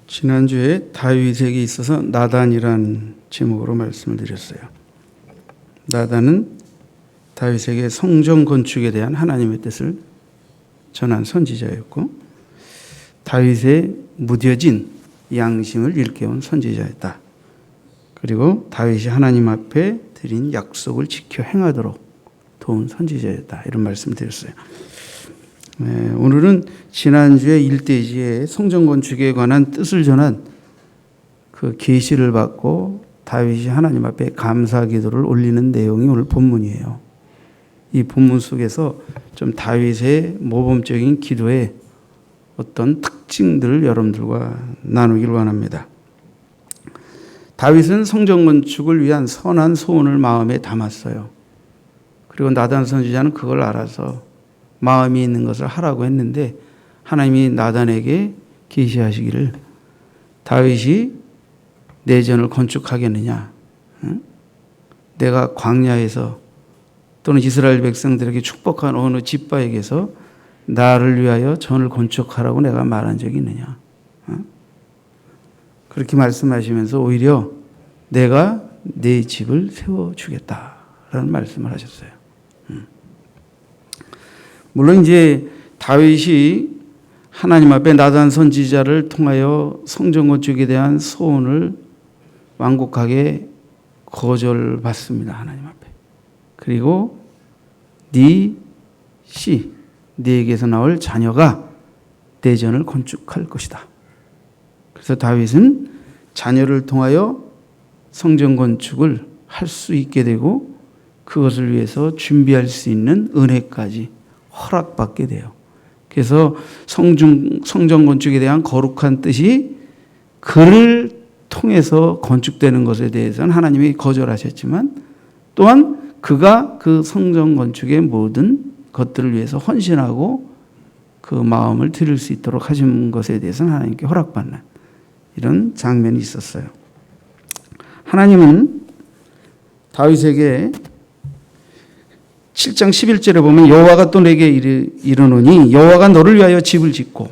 지난주에 다윗에게 있어서 나단이란 제목으로 말씀을 드렸어요. 나단은 다윗에게 성전 건축에 대한 하나님의 뜻을 전한 선지자였고, 다윗의 무뎌진 양심을 일깨운 선지자였다. 그리고 다윗이 하나님 앞에 드린 약속을 지켜 행하도록 도운 선지자였다. 이런 말씀을 드렸어요. 오늘은 지난주에 일대지에 성전 건축에 관한 뜻을 전한 그 계시를 받고 다윗이 하나님 앞에 감사 기도를 올리는 내용이 오늘 본문이에요. 이 본문 속에서 좀 다윗의 모범적인 기도의 어떤 특징들을 여러분들과 나누기를 원합니다. 다윗은 성전 건축을 위한 선한 소원을 마음에 담았어요. 그리고 나단 선지자는 그걸 알아서 마음이 있는 것을 하라고 했는데, 하나님이 나단에게 계시하시기를 다윗이 내전을 건축하겠느냐? 내가 광야에서 또는 이스라엘 백성들에게 축복한 어느 집바에게서 나를 위하여 전을 건축하라고 내가 말한 적이 있느냐? 그렇게 말씀하시면서 오히려 내가 네 집을 세워주겠다라는 말씀을 하셨어요. 물론 이제 다윗이 하나님 앞에 나단 선지자를 통하여 성전 건축에 대한 소원을 완곡하게 거절받습니다. 하나님 앞에. 그리고 네에게서 나올 자녀가 대전을 건축할 것이다. 그래서 다윗은 자녀를 통하여 성전 건축을 할 수 있게 되고, 그것을 위해서 준비할 수 있는 은혜까지 허락받게 돼요. 그래서 성전 건축에 대한 거룩한 뜻이 그를 통해서 건축되는 것에 대해서는 하나님이 거절하셨지만, 또한 그가 그 성전 건축의 모든 것들을 위해서 헌신하고 그 마음을 드릴 수 있도록 하신 것에 대해서는 하나님께 허락받는 이런 장면이 있었어요. 하나님은 다윗에게 7장 11절에 보면 여호와가 또 내게 이르노니 여호와가 너를 위하여 집을 짓고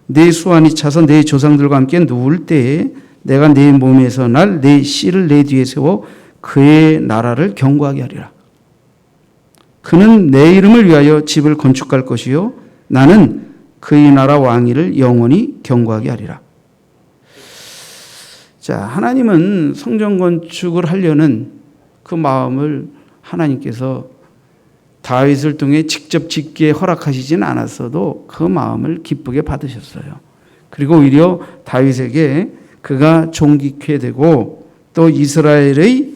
내 수완이 차서 내 조상들과 함께 누울 때에 내가 내 몸에서 날 내 씨를 내 뒤에 세워 그의 나라를 견고하게 하리라. 그는 내 이름을 위하여 집을 건축할 것이요 나는 그의 나라 왕위를 영원히 견고하게 하리라. 자, 하나님은 성전 건축을 하려는 그 마음을 하나님께서 다윗을 통해 직접 짓게 허락하시진 않았어도 그 마음을 기쁘게 받으셨어요. 그리고 오히려 다윗에게 그가 존귀케 되고 또 이스라엘의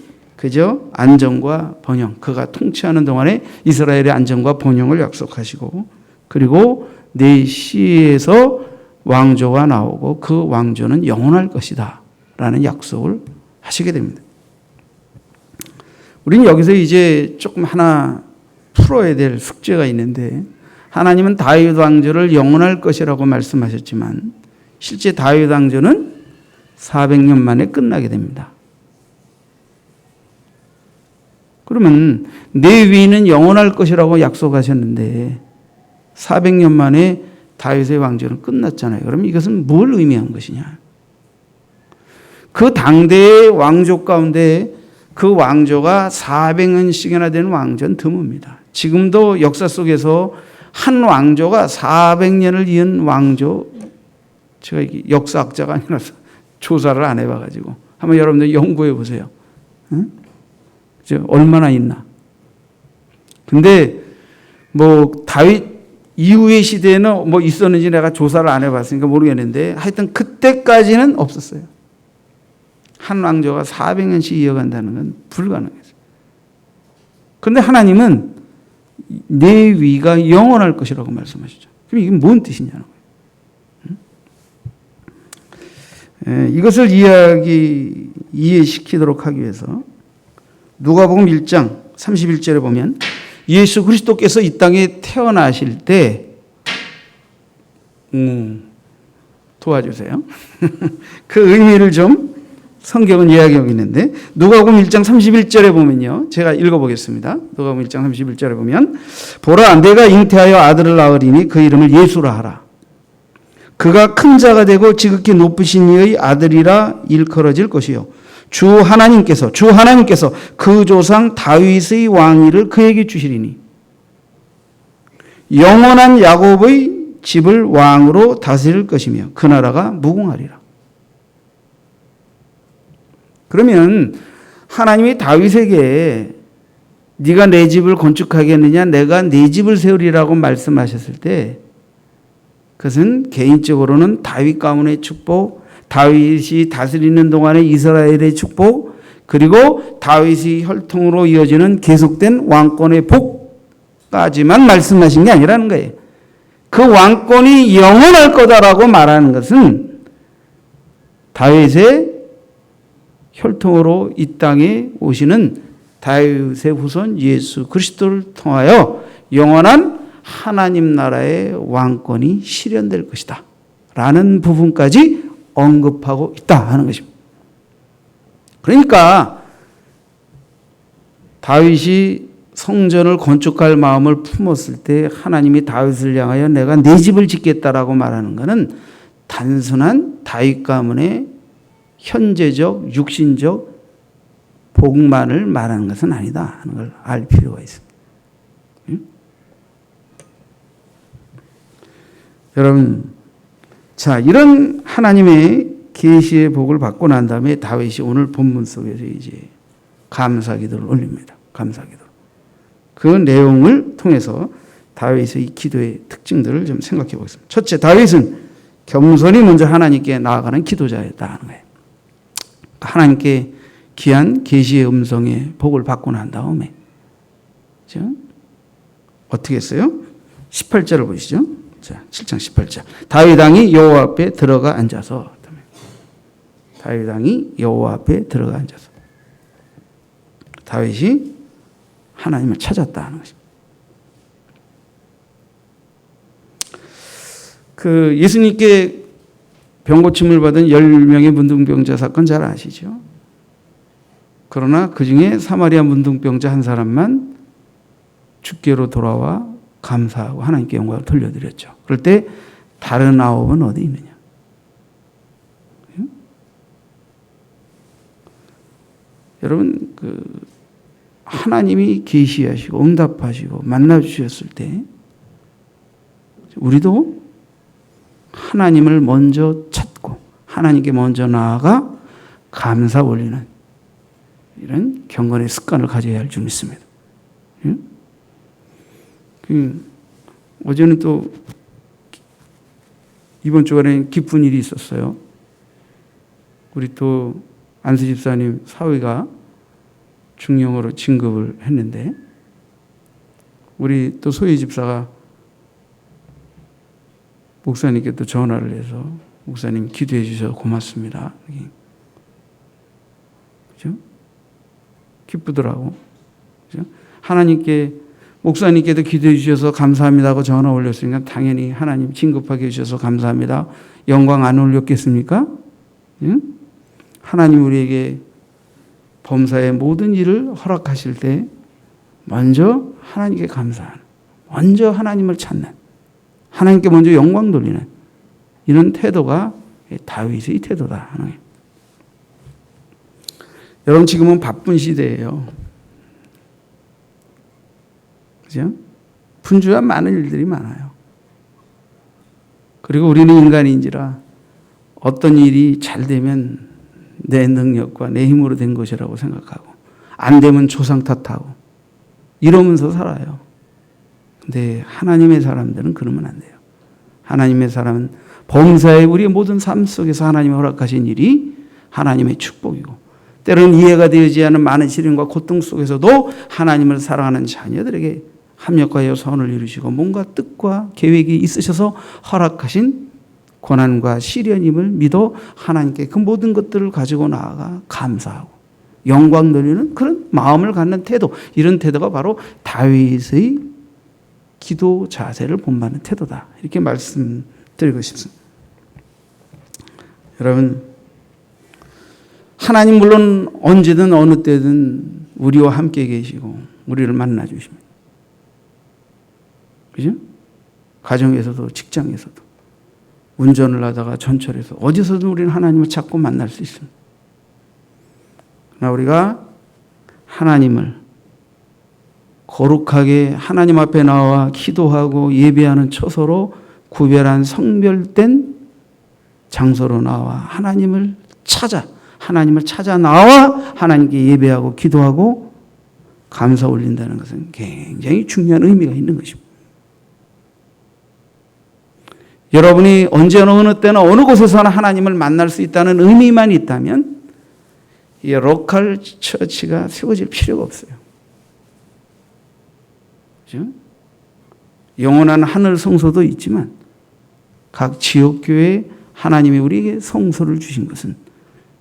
안정과 번영, 그가 통치하는 동안에 이스라엘의 안정과 번영을 약속하시고, 그리고 내 씨에서 왕조가 나오고 그 왕조는 영원할 것이다 라는 약속을 하시게 됩니다. 우리는 여기서 이제 조금 하나 풀어야 될 숙제가 있는데, 하나님은 다윗 왕조를 영원할 것이라고 말씀하셨지만 실제 다윗 왕조는 400년 만에 끝나게 됩니다. 그러면 내 위는 영원할 것이라고 약속하셨는데 400년 만에 다윗의 왕조는 끝났잖아요. 그럼 이것은 뭘 의미한 것이냐? 그 당대의 왕조 가운데 그 왕조가 400년씩이나 되는 왕조는 드뭅니다. 지금도 역사 속에서 한 왕조가 400년을 이은 왕조, 제가 역사학자가 아니라서 조사를 안 해봐가지고 한번 여러분들 연구해 보세요. 응? 얼마나 있나? 근데 다윗 이후의 시대에는 있었는지 내가 조사를 안 해봤으니까 모르겠는데 하여튼 그때까지는 없었어요. 한 왕조가 400년씩 이어간다는 건 불가능했어요. 그런데 하나님은 내 위가 영원할 것이라고 말씀하시죠. 그럼 이게 뭔 뜻이냐는 거예요. 이것을 이해시키도록 하기 위해서 누가복음 1장 31절에 보면 예수 그리스도께서 이 땅에 태어나실 때 도와주세요. 그 의미를 좀 성경은 이야기하고 있는데, 누가복음 1장 31절에 보면요, 제가 읽어보겠습니다. 누가복음 1장 31절에 보면 보라 내가 잉태하여 아들을 낳으리니 그 이름을 예수라 하라. 그가 큰 자가 되고 지극히 높으신 이의 아들이라 일컬어질 것이요. 주 하나님께서 그 조상 다윗의 왕위를 그에게 주시리니 영원한 야곱의 집을 왕으로 다스릴 것이며 그 나라가 무궁하리라. 그러면 하나님이 다윗에게 네가 내 집을 건축하겠느냐, 내가 네 집을 세우리라고 말씀하셨을 때 그것은 개인적으로는 다윗 가문의 축복, 다윗이 다스리는 동안의 이스라엘의 축복, 그리고 다윗이 혈통으로 이어지는 계속된 왕권의 복까지만 말씀하신 게 아니라는 거예요. 그 왕권이 영원할 거다라고 말하는 것은 다윗의 혈통으로 이 땅에 오시는 다윗의 후손 예수 그리스도를 통하여 영원한 하나님 나라의 왕권이 실현될 것이다 라는 부분까지 언급하고 있다 하는 것입니다. 그러니까 다윗이 성전을 건축할 마음을 품었을 때 하나님이 다윗을 향하여 내가 네 집을 짓겠다라고 말하는 것은 단순한 다윗 가문의 현재적 육신적 복만을 말하는 것은 아니다 하는 걸 알 필요가 있습니다. 여러분, 자, 이런 하나님의 계시의 복을 받고 난 다음에 다윗이 오늘 본문 속에서 이제 감사기도를 올립니다. 감사기도. 그 내용을 통해서 다윗의 기도의 특징들을 좀 생각해 보겠습니다. 첫째, 다윗은 겸손히 먼저 하나님께 나아가는 기도자였다 하는 거예요. 하나님께 귀한 계시의 음성의 복을 받고 난 다음에 그렇죠? 어떻게 했어요? 18절을 보시죠. 자, 7장 18절. 다윗 왕이 여호와 앞에 들어가 앉아서 다윗 왕이 여호와 앞에 들어가 앉아서 다윗이 하나님을 찾았다 하는 것입니다. 그 예수님께 병고침을 받은 10명의 문둥병자 사건 잘 아시죠? 그러나 그 중에 사마리아 문둥병자 한 사람만 주께로 돌아와 감사하고 하나님께 영광을 돌려드렸죠. 그럴 때 다른 9은 어디 있느냐? 여러분, 하나님이 계시하시고 응답하시고 만나주셨을 때 우리도 하나님을 먼저 찾고 하나님께 먼저 나아가 감사 올리는 이런 경건의 습관을 가져야 할 줄 믿습니다. 어제는 또 이번 주간에 기쁜 일이 있었어요. 우리 또 안수 집사님 사위가 중령으로 진급을 했는데 우리 또 소희 집사가 목사님께 또 전화를 해서 목사님 기도해 주셔서 고맙습니다. 그죠? 기쁘더라고. 그죠? 하나님께 목사님께도 기도해 주셔서 감사합니다 하고 전화 올렸으니까 당연히 하나님 진급하게 해주셔서 감사합니다. 영광 안 올렸겠습니까? 응? 하나님 우리에게 범사의 모든 일을 허락하실 때 먼저 하나님께 감사하는, 먼저 하나님을 찾는, 하나님께 먼저 영광 돌리는 이런 태도가 다윗의 태도다 하는 거예요. 여러분 지금은 바쁜 시대예요. 그죠? 분주한 많은 일들이 많아요. 그리고 우리는 인간인지라 어떤 일이 잘 되면 내 능력과 내 힘으로 된 것이라고 생각하고 안 되면 조상 탓하고 이러면서 살아요. 근데 하나님의 사람들은 그러면 안 돼요. 하나님의 사람은 범사의 우리의 모든 삶 속에서 하나님이 허락하신 일이 하나님의 축복이고 때로는 이해가 되지 않는 많은 시련과 고통 속에서도 하나님을 사랑하는 자녀들에게 합력하여 선을 이루시고 뭔가 뜻과 계획이 있으셔서 허락하신 고난과 시련임을 믿어 하나님께 그 모든 것들을 가지고 나아가 감사하고 영광 돌리는 그런 마음을 갖는 태도, 이런 태도가 바로 다윗의 기도 자세를 본받는 태도다. 이렇게 말씀드리고 싶습니다. 여러분, 하나님 물론 언제든 어느 때든 우리와 함께 계시고 우리를 만나 주십니다. 그죠? 가정에서도 직장에서도. 운전을 하다가 전철에서 어디서든 우리는 하나님을 찾고 만날 수 있습니다. 그러나 우리가 하나님을 거룩하게 하나님 앞에 나와 기도하고 예배하는 처소로 구별한 성별된 장소로 나와 하나님을 찾아 나와 하나님께 예배하고 기도하고 감사 올린다는 것은 굉장히 중요한 의미가 있는 것입니다. 여러분이 언제나 어느 때나 어느 곳에서나 하나님을 만날 수 있다는 의미만 있다면 이 로컬 처치가 세워질 필요가 없어요. 그렇죠? 영원한 하늘 성소도 있지만 각 지역교회에 하나님이 우리에게 성소를 주신 것은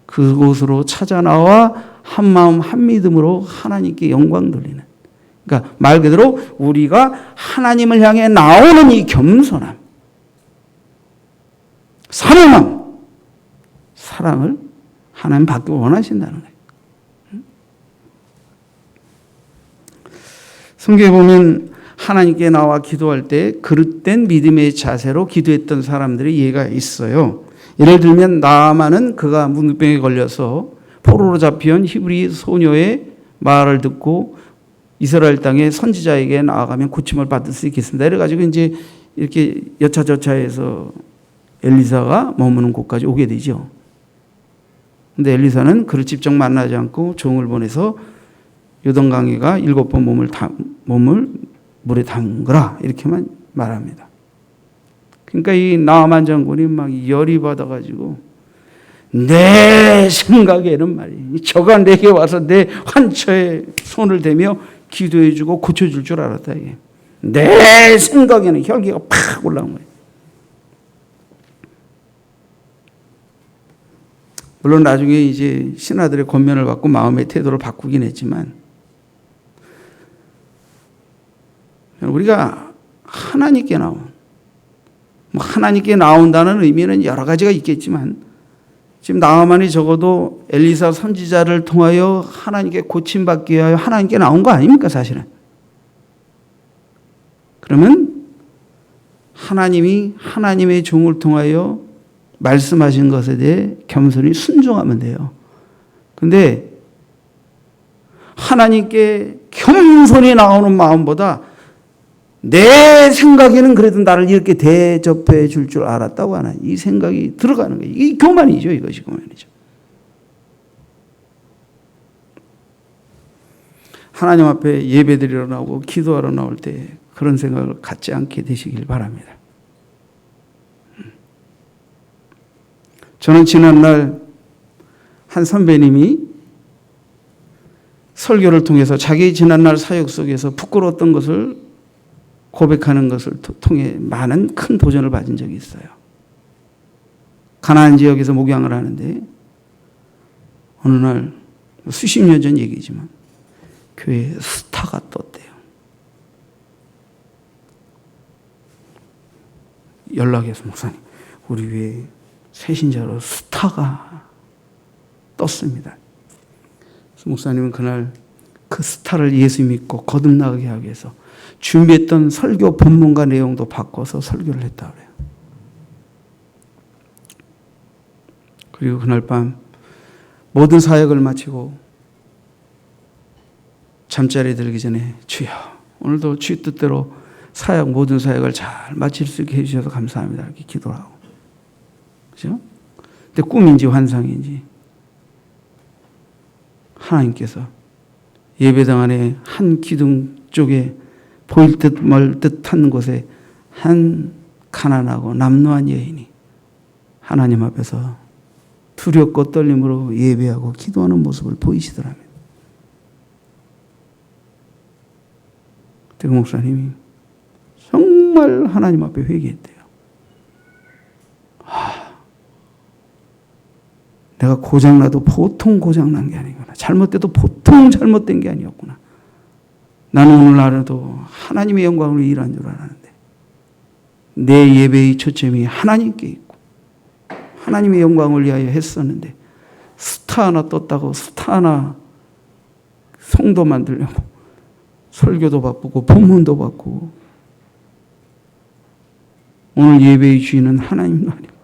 그곳으로 찾아 나와 한 마음 한 믿음으로 하나님께 영광 돌리는, 그러니까 말 그대로 우리가 하나님을 향해 나오는 이 겸손함, 사랑함, 사랑을 하나님 받기 원하신다는 거예요. 성경에 보면 하나님께 나와 기도할 때 그릇된 믿음의 자세로 기도했던 사람들의 예가 있어요. 예를 들면 나아만은 그가 문둥병에 걸려서 포로로 잡혀온 히브리 소녀의 말을 듣고 이스라엘 땅의 선지자에게 나아가면 고침을 받을 수 있겠습니다. 이래가지고 이제 이렇게 여차저차해서 엘리사가 머무는 곳까지 오게 되죠. 근데 엘리사는 그를 직접 만나지 않고 종을 보내서 요단강에가 7번 몸을 물에 담그라 이렇게만 말합니다. 그러니까 이 나아만 장군이 막 열이 받아가지고 내 생각에는 말이야, 저가 내게 와서 내 환처에 손을 대며 기도해주고 고쳐줄 줄 알았다. 이게. 내 생각에는 혈기가 팍 올라온 거예요. 물론 나중에 이제 신하들의 권면을 받고 마음의 태도를 바꾸긴 했지만 우리가 하나님께 하나님께 나온다는 의미는 여러 가지가 있겠지만 지금 나아만이 적어도 엘리사 선지자를 통하여 하나님께 고침받기 위하여 하나님께 나온 거 아닙니까 사실은. 그러면 하나님이 하나님의 종을 통하여 말씀하신 것에 대해 겸손히 순종하면 돼요. 근데 하나님께 겸손히 나오는 마음보다 내 생각에는 그래도 나를 이렇게 대접해 줄 줄 알았다고 하나 이 생각이 들어가는 거예요. 이 교만이죠. 이것이 교만이죠. 하나님 앞에 예배드리러 나오고 기도하러 나올 때 그런 생각을 갖지 않게 되시길 바랍니다. 저는 지난날 한 선배님이 설교를 통해서 자기 지난날 사역 속에서 부끄러웠던 것을 고백하는 것을 통해 많은 큰 도전을 받은 적이 있어요. 가나안 지역에서 목양을 하는데 어느 날 수십 년 전 얘기지만 교회에 스타가 떴대요. 연락해서 목사님 우리 교회에 새신자로 스타가 떴습니다. 그래서 목사님은 그날 그 스타를 예수 믿고 거듭나게 하기 위해서 준비했던 설교 본문과 내용도 바꿔서 설교를 했다 그래요. 그리고 그날 밤 모든 사역을 마치고 잠자리에 들기 전에 주여 오늘도 주의 뜻대로 모든 사역을 잘 마칠 수 있게 해주셔서 감사합니다. 이렇게 기도를 하고. 그죠? 근데 꿈인지 환상인지 하나님께서 예배당 안에 한 기둥 쪽에 보일 듯 말 듯한 곳에 한 가난하고 남루한 여인이 하나님 앞에서 두렵고 떨림으로 예배하고 기도하는 모습을 보이시더라고요. 그때 그 목사님이 정말 하나님 앞에 회개했대요. 내가 고장나도 보통 고장난 게 아니구나. 잘못돼도 보통 잘못된 게 아니었구나. 나는 오늘 하루도 하나님의 영광으로 일한 줄 알았는데 내 예배의 초점이 하나님께 있고 하나님의 영광을 위하여 했었는데 스타 하나 떴다고 스타 하나 성도 만들려고 설교도 바꾸고 본문도 바꾸고 오늘 예배의 주인은 하나님도 아니고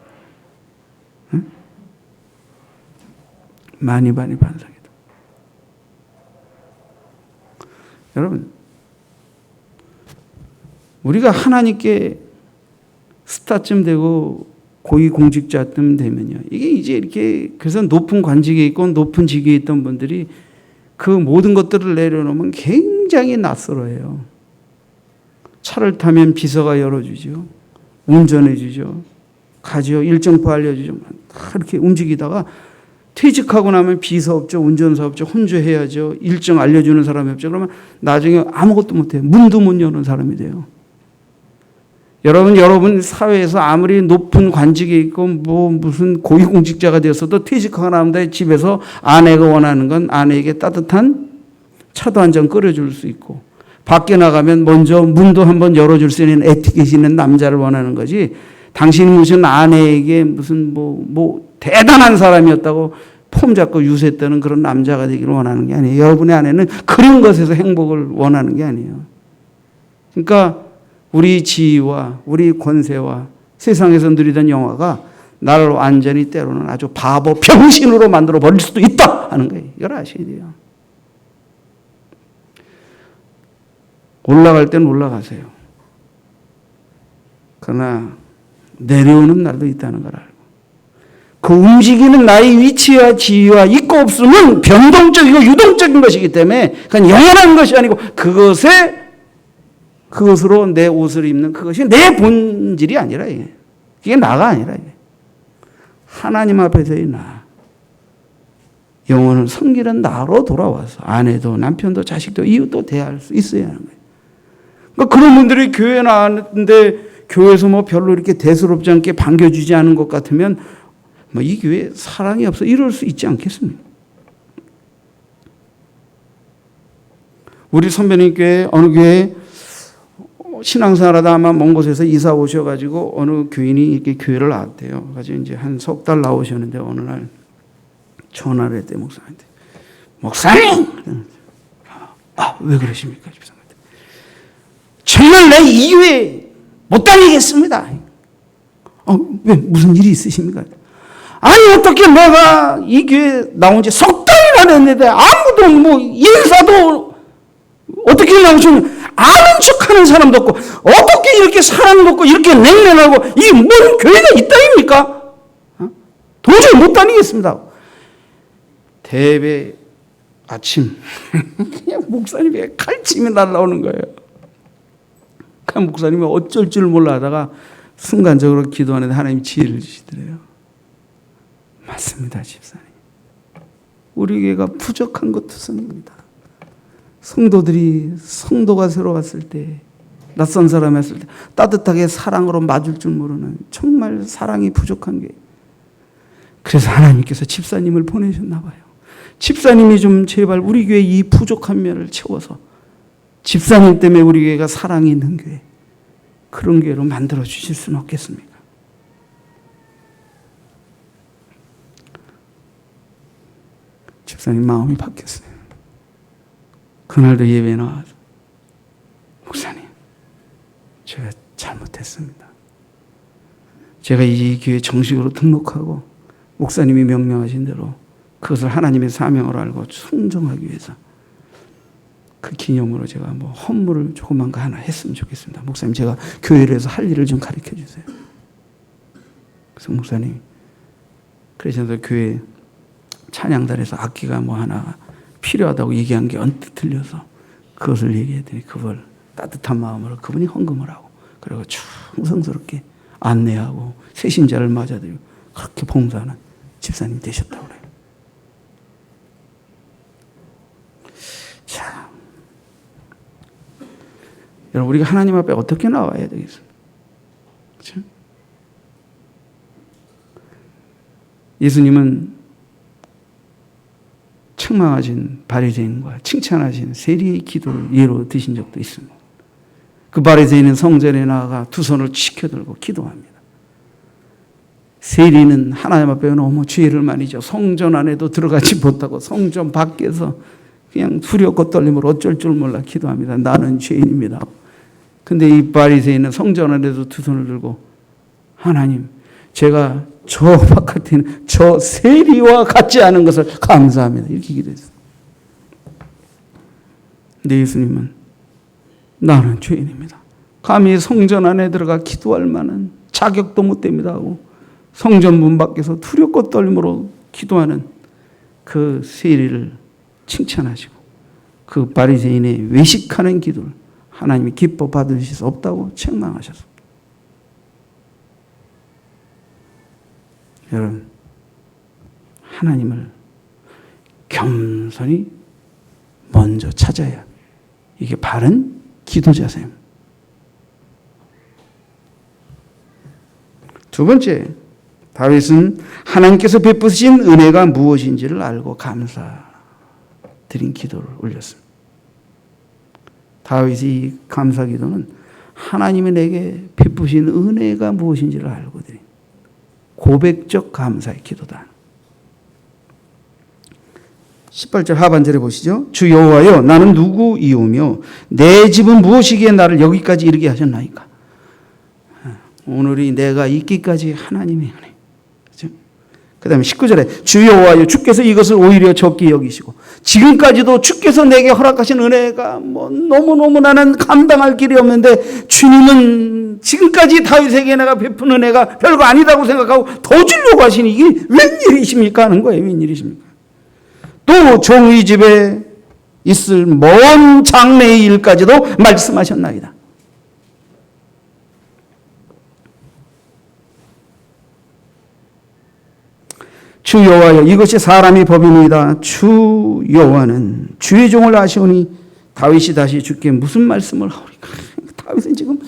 많이 반성이다. 여러분, 우리가 하나님께 스타쯤 되고 고위공직자쯤 되면요, 이게 이제 이렇게, 그래서 높은 관직에 있고 높은 직위에 있던 분들이 그 모든 것들을 내려놓으면 굉장히 낯설어요. 차를 타면 비서가 열어주죠. 운전해주죠. 가죠. 일정표 알려주죠. 이렇게 움직이다가 퇴직하고 나면 비서 없죠. 운전사 없죠. 혼자 해야죠. 일정 알려주는 사람이 없죠. 그러면 나중에 아무것도 못해요. 문도 못 여는 사람이 돼요. 여러분 사회에서 아무리 높은 관직에 있고 무슨 고위공직자가 되었어도 퇴직하고 나면 집에서 아내가 원하는 건 아내에게 따뜻한 차도 한 잔 끓여줄 수 있고, 밖에 나가면 먼저 문도 한번 열어줄 수 있는 에티켓이 있는 남자를 원하는 거지, 당신이 무슨 아내에게 무슨 대단한 사람이었다고 폼 잡고 유세했다는 그런 남자가 되기를 원하는 게 아니에요. 여러분의 아내는 그런 것에서 행복을 원하는 게 아니에요. 그러니까 우리 지위와 우리 권세와 세상에서 누리던 영화가 나를 완전히 때로는 아주 바보 병신으로 만들어 버릴 수도 있다 하는 거예요. 이걸 아셔야 돼요. 올라갈 땐 올라가세요. 그러나 내려오는 날도 있다는 걸 알고, 그 움직이는 나의 위치와 지위와 있고 없음은 변동적이고 유동적인 것이기 때문에 그건 영원한 것이 아니고 그것으로 내 옷을 입는 그것이 내 본질이 아니라 이게. 그게 나가 아니라 이게. 하나님 앞에서의 나. 영혼은 성결한 나로 돌아와서 아내도 남편도 자식도 이웃도 대할 수 있어야 하는 거예요. 그러니까 그런 분들이 교회 나왔는데 교회에서 별로 이렇게 대수롭지 않게 반겨주지 않은 것 같으면 이 교회에 사랑이 없어 이럴 수 있지 않겠습니까? 우리 선배님 교회 어느 교회 신앙생활하다 아마 먼 곳에서 이사 오셔가지고 어느 교인이 이렇게 교회를 나왔대요. 그래서 이제 한 석 달 나오셨는데 어느 날 전화를 했대, 목사님한테. 목사님! 왜 그러십니까? 정말 내 이 교회 못 다니겠습니다. 왜 무슨 일이 있으십니까? 아니 어떻게 내가 이 교회 나온 지 석 달이나 됐는데 아무도 인사도 어떻게 나오시면 아는 척하는 사람도 없고 어떻게 이렇게 사람도 없고 이렇게 냉랭하고 이게 뭔 교회가 있다입니까? 도저히 못 다니겠습니다. 대배 아침 그냥 목사님의 칼침이 날라오는 거예요. 그 목사님이 어쩔 줄 몰라 하다가 순간적으로 기도하는데 하나님이 지혜를 주시더래요. 맞습니다, 집사님. 우리 교회가 부족한 것 투성입니다. 성도가 새로 왔을 때, 낯선 사람이 왔을 때 따뜻하게 사랑으로 맞을 줄 모르는 정말 사랑이 부족한 게, 그래서 하나님께서 집사님을 보내셨나 봐요. 집사님이 좀 제발 우리 교회 이 부족한 면을 채워서 집사님 때문에 우리 교회가 사랑이 있는 교회, 그런 교회로 만들어 주실 수는 없겠습니까? 집사님 마음이 바뀌었어요. 그날도 예배 나와서 목사님, 제가 잘못했습니다. 제가 이 교회 정식으로 등록하고 목사님이 명령하신 대로 그것을 하나님의 사명으로 알고 순종하기 위해서 그 기념으로 제가 헌물을 조그만 거 하나 했으면 좋겠습니다. 목사님, 제가 교회를 해서 할 일을 좀 가르쳐 주세요. 그래서 목사님, 그래서 교회 찬양단에서 악기가 하나 필요하다고 얘기한 게 언뜻 들려서 그것을 얘기했더니 그걸 따뜻한 마음으로 그분이 헌금을 하고, 그리고 충성스럽게 안내하고 새신자를 맞아들이고 그렇게 봉사하는 집사님이 되셨다고 그래요. 자, 여러분, 우리가 하나님 앞에 어떻게 나와야 되겠습니까? 그렇죠? 예수님은 책망하신 바리새인과 칭찬하신 세리의 기도를 예로 드신 적도 있습니다. 그 바리새인은 성전에 나아가 두 손을 치켜들고 기도합니다. 세리는 하나님 앞에 너무 죄를 많이 져 성전 안에도 들어가지 못하고 성전 밖에서 그냥 두렵고 떨림으로 어쩔 줄 몰라 기도합니다. 나는 죄인입니다. 근데 이 바리새인은 성전 안에도 두 손을 들고, 하나님, 제가 저 바깥에는 저 세리와 같지 않은 것을 감사합니다. 이렇게 기도했어요. 근데 예수님은 나는 죄인입니다. 감히 성전 안에 들어가 기도할 만한 자격도 못 됩니다 하고 성전 문 밖에서 두렵고 떨림으로 기도하는 그 세리를 칭찬하시고 그 바리새인의 외식하는 기도를 하나님이 기뻐 받으실 수 없다고 책망하셨습니다. 여러분, 하나님을 겸손히 먼저 찾아야 이게 바른 기도 자세입니다. 두 번째, 다윗은 하나님께서 베푸신 은혜가 무엇인지를 알고 감사드린 기도를 올렸습니다. 다윗의 감사 기도는 하나님이 내게 베푸신 은혜가 무엇인지를 알고 드린 고백적 감사의 기도다. 18절 하반절에 보시죠. 주 여호와여 나는 누구이오며 내 집은 무엇이기에 나를 여기까지 이르게 하셨나이까. 오늘이 내가 있기까지 하나님의 은혜. 그렇죠? 그 다음에 19절에 주 여호와여 주께서 이것을 오히려 적게 여기시고 지금까지도 주께서 내게 허락하신 은혜가 너무너무 나는 감당할 길이 없는데 주님은 지금까지 다윗에게 내가 베푼 은혜가 별거 아니다고 생각하고 더 주려고 하시니 이게 웬일이십니까 하는 거예요. 웬일이십니까. 또 종의 집에 있을 먼 장래의 일까지도 말씀하셨나이다. 주 여호와여 이것이 사람이 법이니이다. 주 여호와는 주의 종을 아시오니 다윗이 다시 주께 무슨 말씀을 하오리까. 다윗은 지금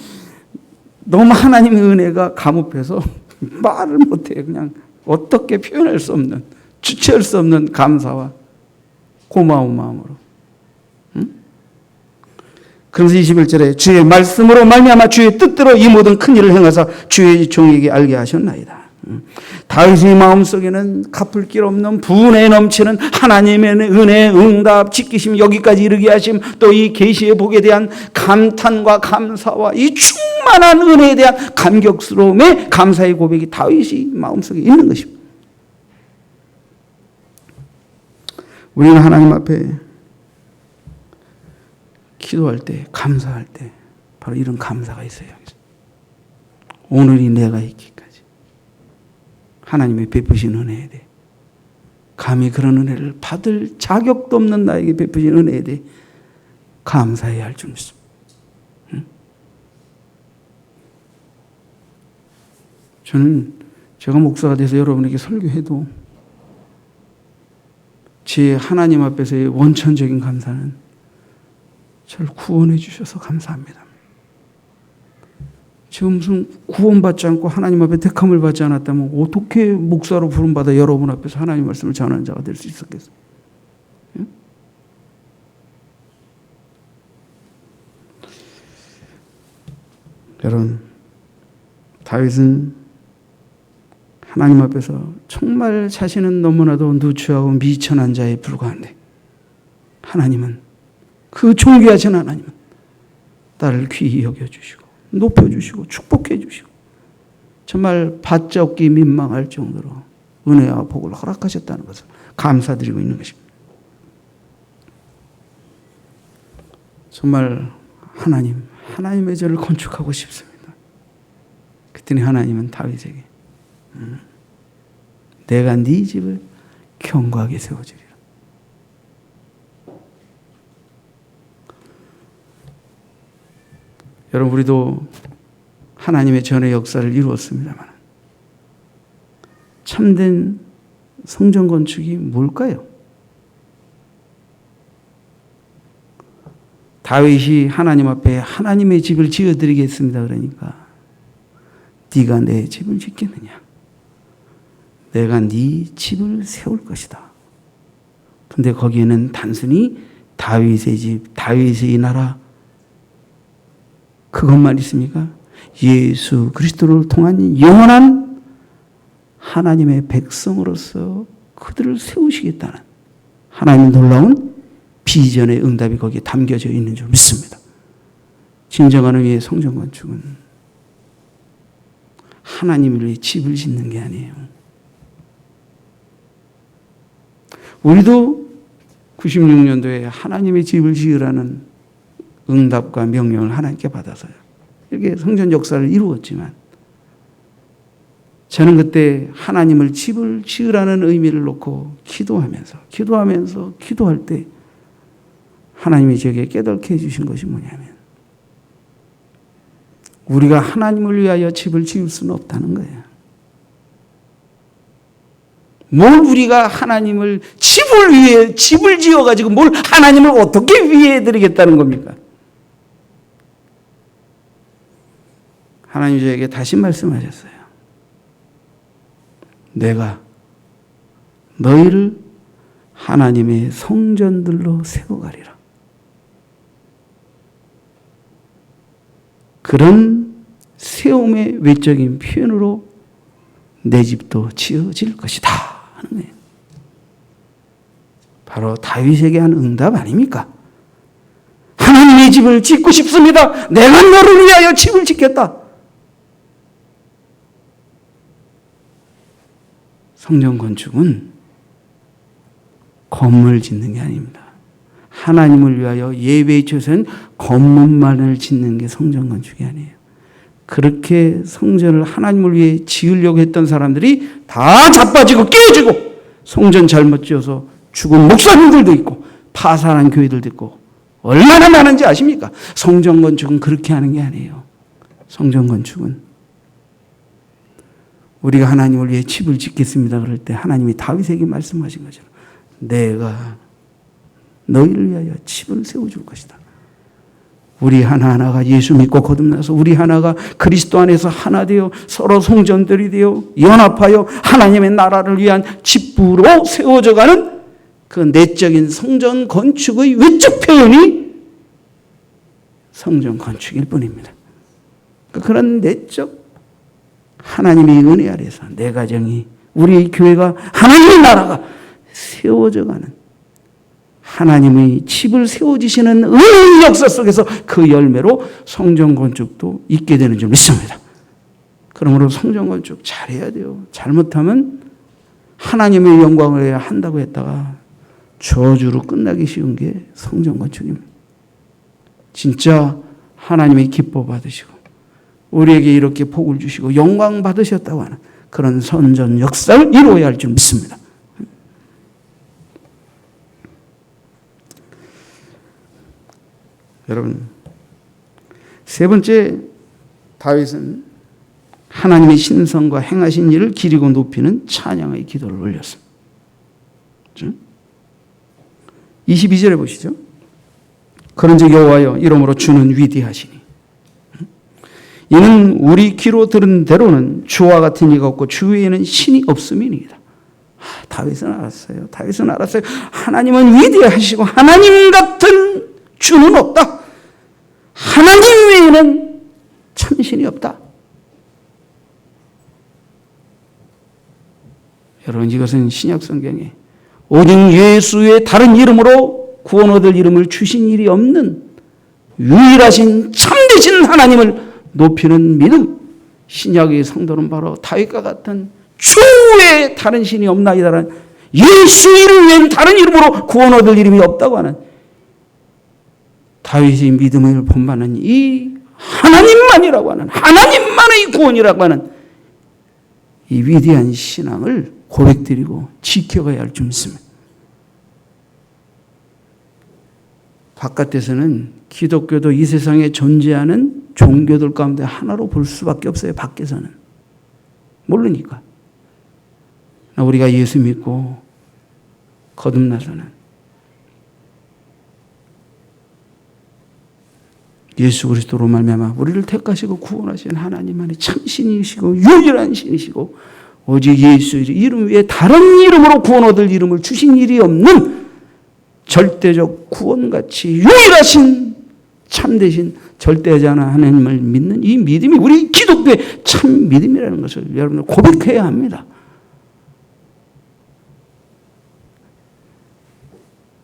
너무 하나님의 은혜가 감옥해서 말을 못해요. 그냥 어떻게 표현할 수 없는 주체할 수 없는 감사와 고마운 마음으로. 그래서 21절에 주의 말씀으로 말미암아 주의 뜻대로 이 모든 큰 일을 행하사 주의 종에게 알게 하셨나이다. 다윗의 마음속에는 갚을 길 없는 분에 넘치는 하나님의 은혜, 응답, 지키심, 여기까지 이르게 하심, 또 이 계시의 복에 대한 감탄과 감사와 이 충만한 은혜에 대한 감격스러움의 감사의 고백이 다윗의 마음속에 있는 것입니다. 우리는 하나님 앞에 기도할 때, 감사할 때 바로 이런 감사가 있어요. 오늘이 내가 있기까지 하나님의 베푸신 은혜에 대해 감히 그런 은혜를 받을 자격도 없는 나에게 베푸신 은혜에 대해 감사해야 할 줄 믿습니다. 저는 제가 목사가 돼서 여러분에게 설교해도 제 하나님 앞에서의 원천적인 감사는 저를 구원해 주셔서 감사합니다. 지금 무슨 구원받지 않고 하나님 앞에 택함을 받지 않았다면 어떻게 목사로 부름받아 여러분 앞에서 하나님 말씀을 전하는 자가 될 수 있었겠어요? 응? 여러분, 다윗은 하나님 앞에서 정말 자신은 너무나도 누추하고 미천한 자에 불과한데 하나님은 그 존귀하신 하나님은 나를 귀히 여겨주시고 높여주시고 축복해주시고 정말 받지 없기 민망할 정도로 은혜와 복을 허락하셨다는 것을 감사드리고 있는 것입니다. 정말 하나님의 저를 건축하고 싶습니다. 그랬더니 하나님은 다윗에게 내가 네 집을 견고하게 세워주리라. 여러분, 우리도 하나님의 전의 역사를 이루었습니다만 참된 성전 건축이 뭘까요? 다윗이 하나님 앞에 하나님의 집을 지어드리겠습니다. 그러니까 네가 내 집을 짓겠느냐? 내가 네 집을 세울 것이다. 근데 거기에는 단순히 다윗의 집, 다윗의 나라 그것만 있습니까? 예수 그리스도를 통한 영원한 하나님의 백성으로서 그들을 세우시겠다는 하나님의 놀라운 비전의 응답이 거기에 담겨져 있는 줄 믿습니다. 진정한 의미의 성전 건축은 하나님을 위해 집을 짓는 게 아니에요. 우리도 96년도에 하나님의 집을 지으라는 응답과 명령을 하나님께 받아서요. 이렇게 성전 역사를 이루었지만 저는 그때 하나님을 집을 지으라는 의미를 놓고 기도할 때 하나님이 제게 깨닫게 해주신 것이 뭐냐면 우리가 하나님을 위하여 집을 지을 수는 없다는 거예요. 뭘 우리가 하나님을 집을 위해 집을 지어가지고 뭘 하나님을 어떻게 위해드리겠다는 겁니까? 하나님 저에게 다시 말씀하셨어요. 내가 너희를 하나님의 성전들로 세워가리라. 그런 세움의 외적인 표현으로 내 집도 지어질 것이다 하는 거예요. 바로 다윗에게 한 응답 아닙니까? 하나님의 집을 짓고 싶습니다. 내가 너를 위하여 집을 짓겠다. 성전 건축은 건물 짓는 게 아닙니다. 하나님을 위하여 예배의 처소인 건물만을 짓는 게 성전 건축이 아니에요. 그렇게 성전을 하나님을 위해 지으려고 했던 사람들이 다 자빠지고 깨어지고 성전 잘못 지어서 죽은 목사님들도 있고 파산한 교회들도 있고 얼마나 많은지 아십니까? 성전 건축은 그렇게 하는 게 아니에요. 성전 건축은 우리가 하나님을 위해 집을 짓겠습니다. 그럴 때 하나님이 다윗에게 말씀하신 거죠. 내가 너희를 위하여 집을 세워줄 것이다. 우리 하나하나가 예수 믿고 거듭나서 우리 하나가 그리스도 안에서 하나 되어 서로 성전들이 되어 연합하여 하나님의 나라를 위한 집부로 세워져가는 그 내적인 성전 건축의 외적 표현이 성전 건축일 뿐입니다. 그런 내적 하나님의 은혜 아래서 내 가정이 우리 교회가 하나님의 나라가 세워져가는 하나님의 집을 세워지시는 은혜의 역사 속에서 그 열매로 성전 건축도 있게 되는 줄 믿습니다. 그러므로 성전 건축 잘해야 돼요. 잘못하면 하나님의 영광을 해야 한다고 했다가 저주로 끝나기 쉬운 게 성전 건축입니다. 진짜 하나님의 기뻐 받으시고 우리에게 이렇게 복을 주시고 영광 받으셨다고 하는 그런 성전 역사를 이루어야 할 줄 믿습니다. 여러분, 세 번째 다윗은 하나님의 신성과 행하신 일을 기리고 높이는 찬양의 기도를 올렸습니다. 22절에 보시죠. 그런즉 여호와여 이러므로 주는 위대하시니 이는 우리 귀로 들은 대로는 주와 같은 이가 없고 주 외에는 신이 없음이니이다. 다윗은 알았어요. 하나님은 위대하시고 하나님 같은 주는 없다. 하나님 외에는 참신이 없다. 여러분, 이것은 신약 성경에 오직 예수의 다른 이름으로 구원 얻을 이름을 주신 일이 없는 유일하신 참되신 하나님을 높이는 믿음. 신약의 성도는 바로 다윗과 같은 주 외에 다른 신이 없나이다라는 예수 이름 외에는 다른 이름으로 구원 얻을 이름이 없다고 하는 다윗의 믿음을 본받는 이 하나님만이라고 하는 하나님만의 구원이라고 하는 이 위대한 신앙을 고백드리고 지켜가야 할 줄 믿습니다. 바깥에서는 기독교도 이 세상에 존재하는 종교들 가운데 하나로 볼 수밖에 없어요. 밖에서는. 모르니까. 우리가 예수 믿고 거듭나서는 예수 그리스도로 말미암아 우리를 택하시고 구원하신 하나님만이 참신이시고 유일한 신이시고 오직 예수 이름 외에 다른 이름으로 구원 얻을 이름을 주신 일이 없는 절대적 구원같이 유일하신 참되신 절대하지 않은 하나님을 믿는 이 믿음이 우리 기독교의 참 믿음이라는 것을 여러분들 고백해야 합니다.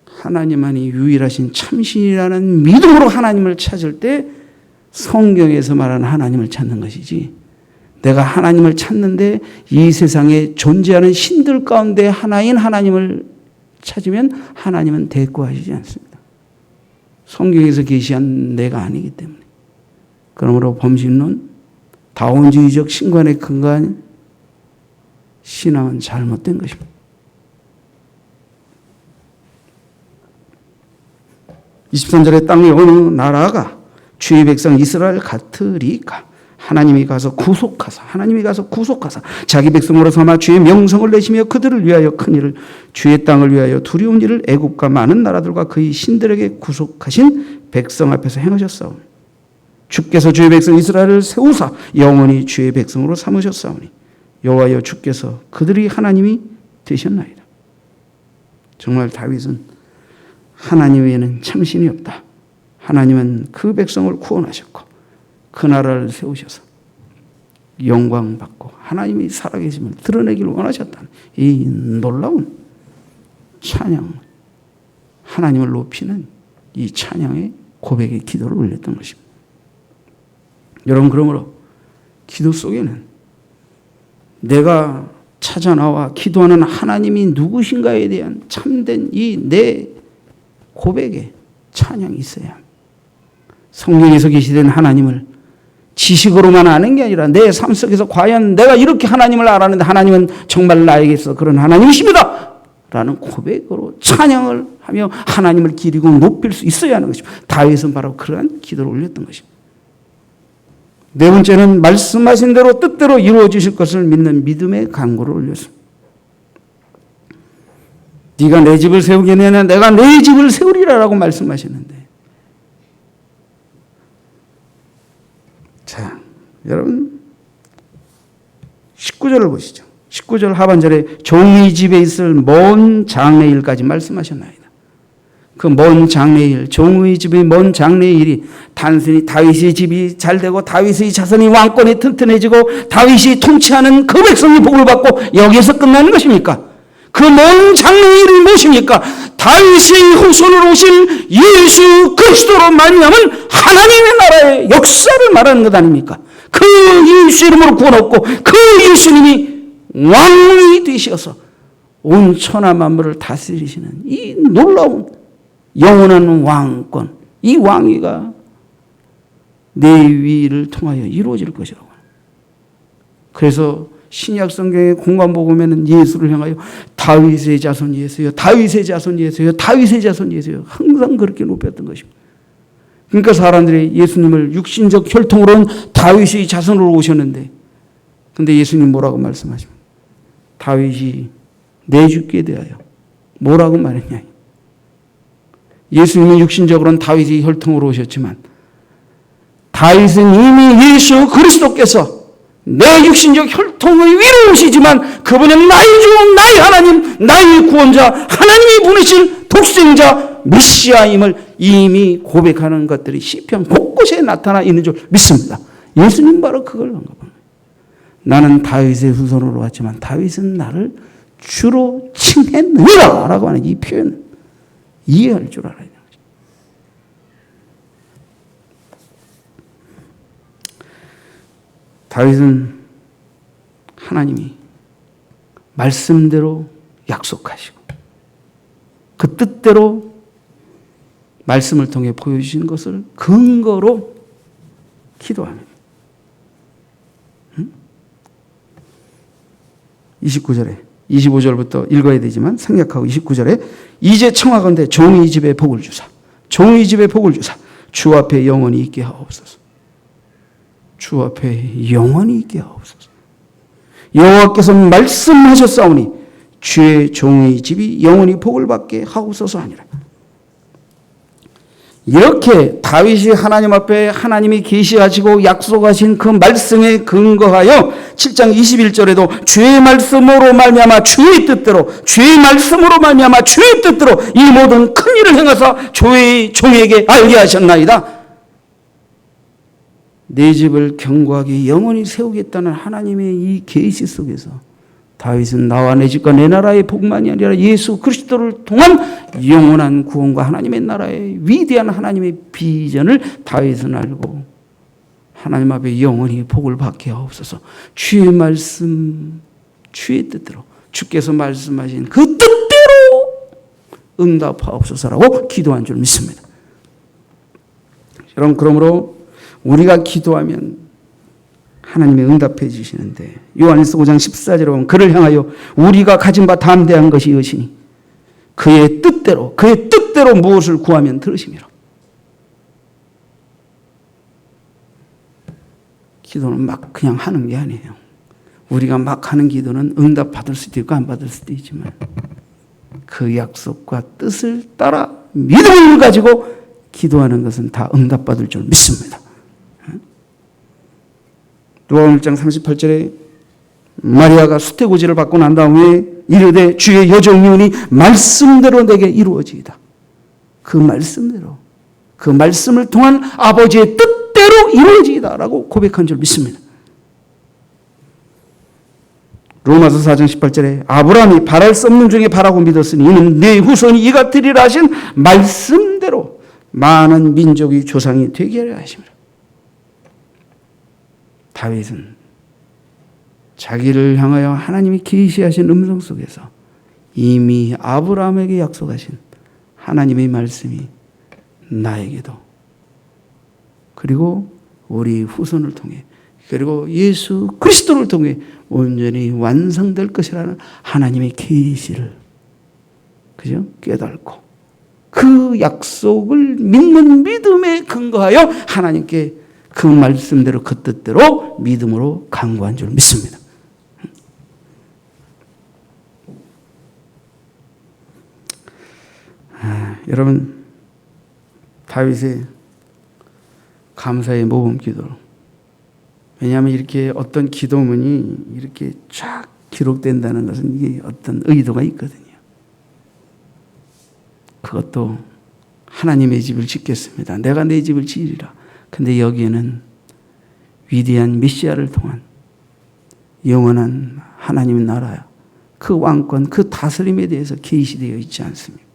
하나님만이 유일하신 참신이라는 믿음으로 하나님을 찾을 때 성경에서 말하는 하나님을 찾는 것이지 내가 하나님을 찾는데 이 세상에 존재하는 신들 가운데 하나인 하나님을 찾으면 하나님은 대꾸하시지 않습니다. 성경에서 계시한 내가 아니기 때문에. 그러므로 범신론, 다원주의적 신관에 근거한 신앙은 잘못된 것입니다. (23절에) 땅의 어느 나라가 주의 백성 이스라엘 같으리까? 하나님이 가서 구속하사 자기 백성으로 삼아 주의 명성을 내시며 그들을 위하여 큰 일을, 주의 땅을 위하여 두려운 일을 애국과 많은 나라들과 그의 신들에게 구속하신 백성 앞에서 행하셨사오니 주께서 주의 백성 이스라엘을 세우사 영원히 주의 백성으로 삼으셨사오니 여호와여 주께서 그들이 하나님이 되셨나이다. 정말 다윗은 하나님 외에는 참신이 없다. 하나님은 그 백성을 구원하셨고 그 나라를 세우셔서 영광받고 하나님이 살아계심을 드러내기를 원하셨다는 이 놀라운 찬양, 하나님을 높이는 이 찬양의 고백의 기도를 올렸던 것입니다. 여러분, 그러므로 기도 속에는 내가 찾아 나와 기도하는 하나님이 누구신가에 대한 참된 이 내 고백의 찬양이 있어야 합니다. 성경에서 계시된 하나님을 지식으로만 아는 게 아니라 내 삶 속에서 과연 내가 이렇게 하나님을 알았는데 하나님은 정말 나에게서 그런 하나님이십니다 라는 고백으로 찬양을 하며 하나님을 기리고 높일 수 있어야 하는 것입니다. 다윗은 바로 그러한 기도를 올렸던 것입니다. 네 번째는 말씀하신 대로 뜻대로 이루어지실 것을 믿는 믿음의 간구를 올렸습니다. 네가 내 집을 세우겠느냐, 내가 내 집을 세우리라라고 말씀하셨는데, 자, 여러분 19절을 보시죠. 19절 하반절에 종의 집에 있을 먼 장래일까지 말씀하셨나이다. 그 먼 장래일, 종의 집의 먼 장래일이 단순히 다윗의 집이 잘되고 다윗의 자손이 왕권이 튼튼해지고 다윗이 통치하는 그 백성이 복을 받고 여기에서 끝나는 것입니까? 그 먼 장래일이 무엇입니까? 다윗의 후손으로 오신 예수 그리스도로 말미암은 하나님의 나라의 역사를 말하는 것 아닙니까? 그 예수 이름으로 구원 얻고 그 예수님이 왕이 되셔서 온 천하 만물을 다스리시는 이 놀라운 영원한 왕권, 이 왕위가 내 위를 통하여 이루어질 것이라고. 그래서 신약 성경의 공관복음에는 예수를 향하여 다윗의 자손 예수여, 다윗의 자손 예수여, 다윗의 자손 예수여 항상 그렇게 높였던 것입니다. 그러니까 사람들이 예수님을 육신적 혈통으로는 다윗의 자손으로 오셨는데, 근데 예수님 뭐라고 말씀하십니까? 다윗이 내 주께 대하여 뭐라고 말했냐? 예수님은 육신적으로는 다윗의 혈통으로 오셨지만 다윗은 이미 예수 그리스도께서 내 육신적 혈통의 위로 오시지만 그분은 나의 주, 나의 하나님, 나의 구원자, 하나님이 보내신 독생자 메시아임을 이미 고백하는 것들이 시편 곳곳에 나타나 있는 줄 믿습니다. 예수님 바로 그걸 언급합니다. 나는 다윗의 후손으로 왔지만 다윗은 나를 주로 칭했느니라 라고 하는 이 표현 이해할 줄 알아야 되는 거죠. 다윗은 하나님이 말씀대로 약속하시고 그 뜻대로 말씀을 통해 보여주신 것을 근거로 기도합니다. 29절에 25절부터 읽어야 되지만 생략하고 29절에 이제 청하건대 종의 집에 복을 주사, 종의 집에 복을 주사 주 앞에 영원히 있게 하옵소서. 주 앞에 영원히 있게 하옵소서. 여호와께서 말씀하셨사오니 주의 종의 집이 영원히 복을 받게 하옵소서 하니라. 이렇게 다윗이 하나님 앞에 하나님이 계시하시고 약속하신 그 말씀에 근거하여 7장 21절에도 주의 말씀으로 말미암아 주의 뜻대로, 주의 말씀으로 말미암아 주의 뜻대로 이 모든 큰 일을 행하사 주의 종에게 알게 하셨나이다. 내 집을 견고하게 영원히 세우겠다는 하나님의 이 계시 속에서 다윗은 나와 내 집과 내 나라의 복만이 아니라 예수 그리스도를 통한 영원한 구원과 하나님의 나라의 위대한 하나님의 비전을 다윗은 알고 하나님 앞에 영원히 복을 받게 하옵소서. 주의 말씀, 주의 뜻대로, 주께서 말씀하신 그 뜻대로 응답하옵소서라고 기도한 줄 믿습니다. 여러분, 그러므로 우리가 기도하면 하나님이 응답해 주시는데, 요한일서 5장 14절에 보면 그를 향하여 우리가 가진 바 담대한 것이 이것이니 그의 뜻대로 무엇을 구하면 들으심이라. 기도는 막 그냥 하는 게 아니에요. 우리가 막 하는 기도는 응답 받을 수도 있고 안 받을 수도 있지만 그 약속과 뜻을 따라 믿음을 가지고 기도하는 것은 다 응답 받을 줄 믿습니다. 누가복음 1장 38절에 마리아가 수태고지를 받고 난 다음에 이르되 주의 여종이오니 말씀대로 내게 이루어지이다. 그 말씀대로, 그 말씀을 통한 아버지의 뜻대로 이루어지이다라고 고백한 줄 믿습니다. 로마서 4장 18절에 아브라함이 바랄 수 없는 중에 바라고 믿었으니 이는 네 후손이 이 같으리라 하신 말씀대로 많은 민족이 조상이 되게 하려 하심이라. 다윗은 자기를 향하여 하나님이 계시하신 음성 속에서 이미 아브라함에게 약속하신 하나님의 말씀이 나에게도 그리고 우리 후손을 통해 그리고 예수 그리스도를 통해 온전히 완성될 것이라는 하나님의 계시를 그죠? 깨닫고 그 약속을 믿는 믿음에 근거하여 하나님께 그 말씀대로 그 뜻대로 믿음으로 간구한 줄 믿습니다. 여러분, 다윗의 감사의 모범 기도. 왜냐하면 이렇게 어떤 기도문이 이렇게 쫙 기록된다는 것은 이게 어떤 의도가 있거든요. 그것도 하나님의 집을 짓겠습니다. 내가 내 집을 지으리라. 근데 여기에는 위대한 메시아를 통한 영원한 하나님의 나라, 그 왕권, 그 다스림에 대해서 계시되어 있지 않습니까?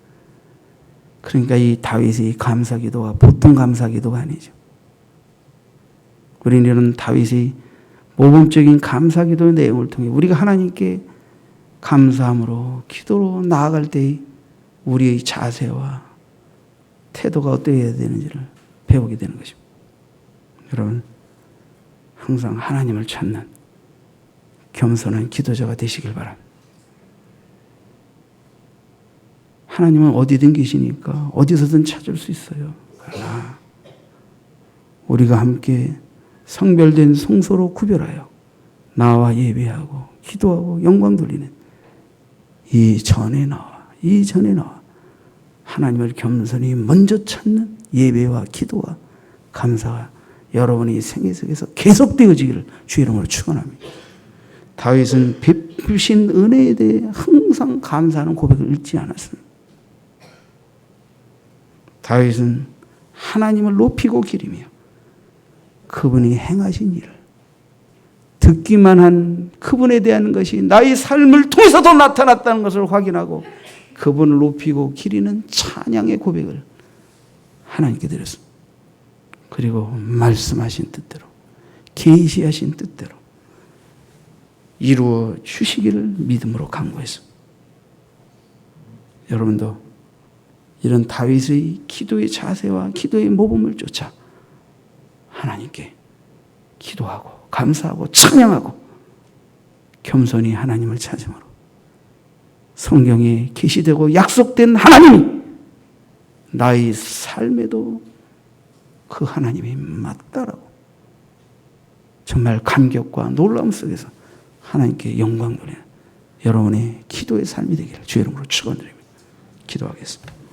그러니까 이 다윗의 감사기도가 보통 감사기도가 아니죠. 우리는 이런 다윗의 모범적인 감사기도의 내용을 통해 우리가 하나님께 감사함으로 기도로 나아갈 때 우리의 자세와 태도가 어떠해야 되는지를 배우게 되는 것입니다. 여러분, 항상 하나님을 찾는 겸손한 기도자가 되시길 바랍니다. 하나님은 어디든 계시니까 어디서든 찾을 수 있어요. 그러나 우리가 함께 성별된 성소로 구별하여 나와 예배하고 기도하고 영광 돌리는 이 전에 나와 하나님을 겸손히 먼저 찾는 예배와 기도와 감사가 여러분의 생애 속에서 계속되어지기를 주의 이름으로 축원합니다. 다윗은 베푸신 은혜에 대해 항상 감사하는 고백을 잊지 않았습니다. 다윗은 하나님을 높이고 기리며 그분이 행하신 일을 듣기만 한 그분에 대한 것이 나의 삶을 통해서도 나타났다는 것을 확인하고 그분을 높이고 기리는 찬양의 고백을 하나님께 드렸습니다. 그리고 말씀하신 뜻대로 계시하신 뜻대로 이루어 주시기를 믿음으로 간구했습니다. 여러분도 이런 다윗의 기도의 자세와 기도의 모범을 쫓아 하나님께 기도하고 감사하고 찬양하고 겸손히 하나님을 찾음으로 성경에 계시되고 약속된 하나님이 나의 삶에도 그 하나님이 맞다라고 정말 감격과 놀라움 속에서 하나님께 영광 돌리는 여러분의 기도의 삶이 되기를 주의 이름으로 축원드립니다. 기도하겠습니다.